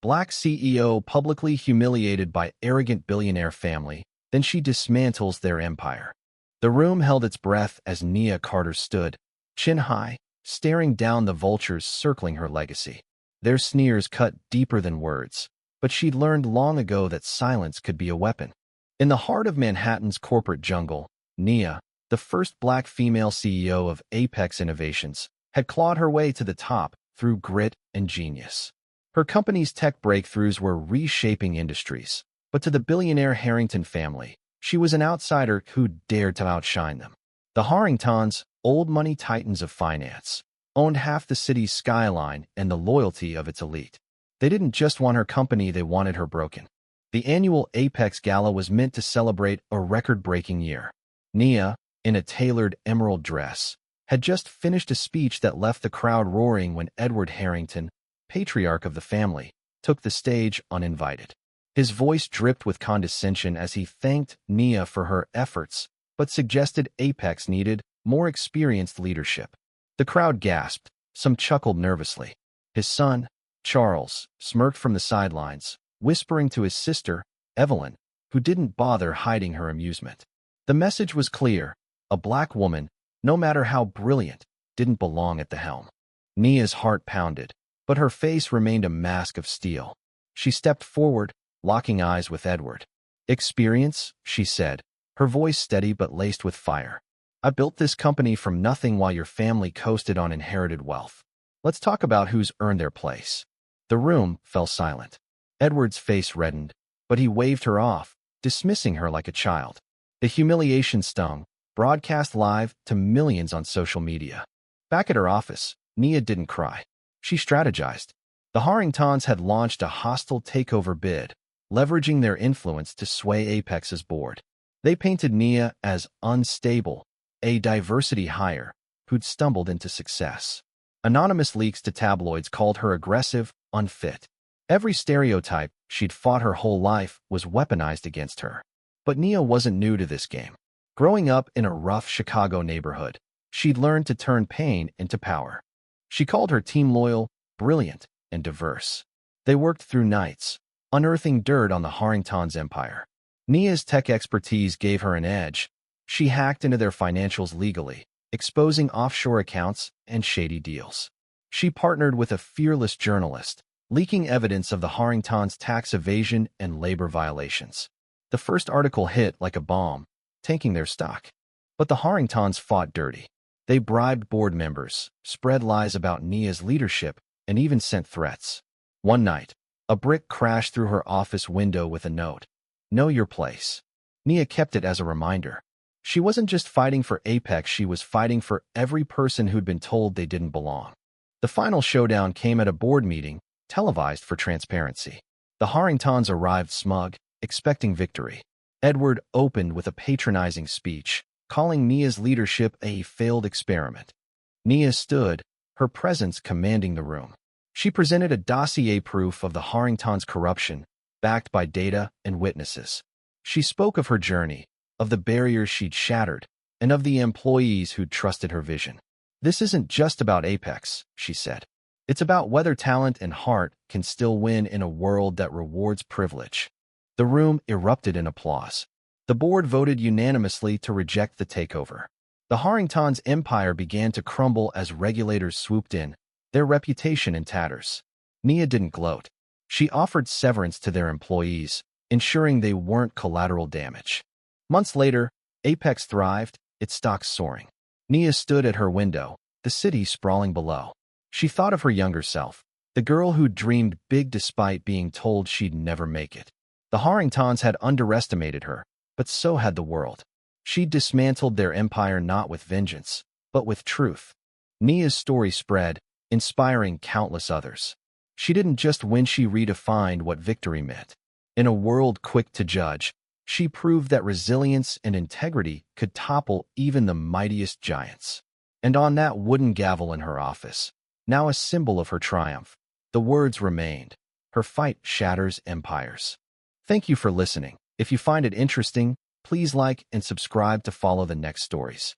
Black CEO publicly humiliated by arrogant billionaire family, then she dismantles their empire. The room held its breath as Nia Carter stood, chin high, staring down the vultures circling her legacy. Their sneers cut deeper than words, but she'd learned long ago that silence could be a weapon. In the heart of Manhattan's corporate jungle, Nia, the first black female CEO of Apex Innovations, had clawed her way to the top through grit and genius. Her company's tech breakthroughs were reshaping industries, but to the billionaire Harrington family, she was an outsider who dared to outshine them. The Harringtons, old money titans of finance, owned half the city's skyline and the loyalty of its elite. They didn't just want her company, they wanted her broken. The annual Apex Gala was meant to celebrate a record-breaking year. Nia, in a tailored emerald dress, had just finished a speech that left the crowd roaring when Edward Harrington, patriarch of the family, took the stage uninvited. His voice dripped with condescension as he thanked Nia for her efforts, but suggested Apex needed more experienced leadership. The crowd gasped, some chuckled nervously. His son, Charles, smirked from the sidelines, whispering to his sister, Evelyn, who didn't bother hiding her amusement. The message was clear: a black woman, no matter how brilliant, didn't belong at the helm. Nia's heart pounded, but her face remained a mask of steel. She stepped forward, locking eyes with Edward. "Experience," she said, her voice steady but laced with fire. "I built this company from nothing while your family coasted on inherited wealth. Let's talk about who's earned their place." The room fell silent. Edward's face reddened, but he waved her off, dismissing her like a child. The humiliation stung, broadcast live to millions on social media. Back at her office, Nia didn't cry. She strategized. The Harringtons had launched a hostile takeover bid, leveraging their influence to sway Apex's board. They painted Nia as unstable, a diversity hire who'd stumbled into success. Anonymous leaks to tabloids called her aggressive, unfit. Every stereotype she'd fought her whole life was weaponized against her. But Nia wasn't new to this game. Growing up in a rough Chicago neighborhood, she'd learned to turn pain into power. She called her team loyal, brilliant, and diverse. They worked through nights, unearthing dirt on the Harringtons' empire. Nia's tech expertise gave her an edge. She hacked into their financials legally, exposing offshore accounts and shady deals. She partnered with a fearless journalist, leaking evidence of the Harringtons' tax evasion and labor violations. The first article hit like a bomb, tanking their stock. But the Harringtons fought dirty. They bribed board members, spread lies about Nia's leadership, and even sent threats. One night, a brick crashed through her office window with a note: "Know your place." Nia kept it as a reminder. She wasn't just fighting for Apex, she was fighting for every person who'd been told they didn't belong. The final showdown came at a board meeting, televised for transparency. The Harringtons arrived smug, expecting victory. Edward opened with a patronizing speech, calling Nia's leadership a failed experiment. Nia stood, her presence commanding the room. She presented a dossier proof of the Harringtons' corruption, backed by data and witnesses. She spoke of her journey, of the barriers she'd shattered, and of the employees who'd trusted her vision. "This isn't just about Apex," she said. "It's about whether talent and heart can still win in a world that rewards privilege." The room erupted in applause. The board voted unanimously to reject the takeover. The Harringtons' empire began to crumble as regulators swooped in, their reputation in tatters. Nia didn't gloat. She offered severance to their employees, ensuring they weren't collateral damage. Months later, Apex thrived, its stocks soaring. Nia stood at her window, the city sprawling below. She thought of her younger self, the girl who dreamed big despite being told she'd never make it. The Harringtons had underestimated her, but so had the world. She'd dismantled their empire not with vengeance, but with truth. Nia's story spread, inspiring countless others. She didn't just win, she redefined what victory meant. In a world quick to judge, she proved that resilience and integrity could topple even the mightiest giants. And on that wooden gavel in her office, now a symbol of her triumph, the words remained: "Her fight shatters empires." Thank you for listening. If you find it interesting, please like and subscribe to follow the next stories.